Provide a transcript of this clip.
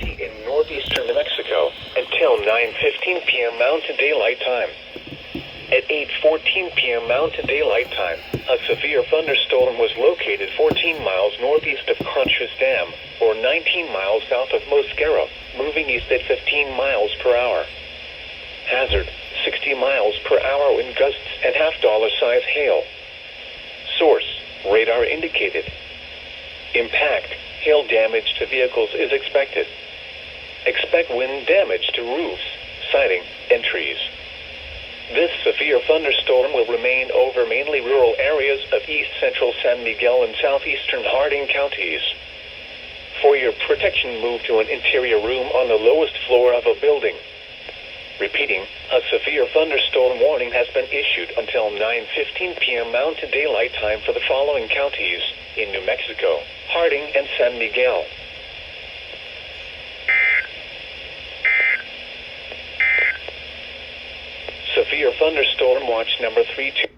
County in northeastern New Mexico until 9:15 p.m. Mountain Daylight Time. At 8:14 p.m. Mountain Daylight Time, a severe thunderstorm was located 14 miles northeast of Crunchers Dam, or 19 miles south of Mosquero, moving east at 15 miles per hour. Hazard, 60 miles per hour wind gusts and half-dollar size hail. Source, radar indicated. Impact, hail damage to vehicles is expected. Expect wind damage to roofs, siding, and trees. This severe thunderstorm will remain over mainly rural areas of east central San Miguel and southeastern Harding counties. For your protection, move to an interior room on the lowest floor of a building. Repeating, a severe thunderstorm warning has been issued until 9:15 p.m. Mountain Daylight Time for the following counties in New Mexico: Harding and San Miguel. Severe thunderstorm watch number 32.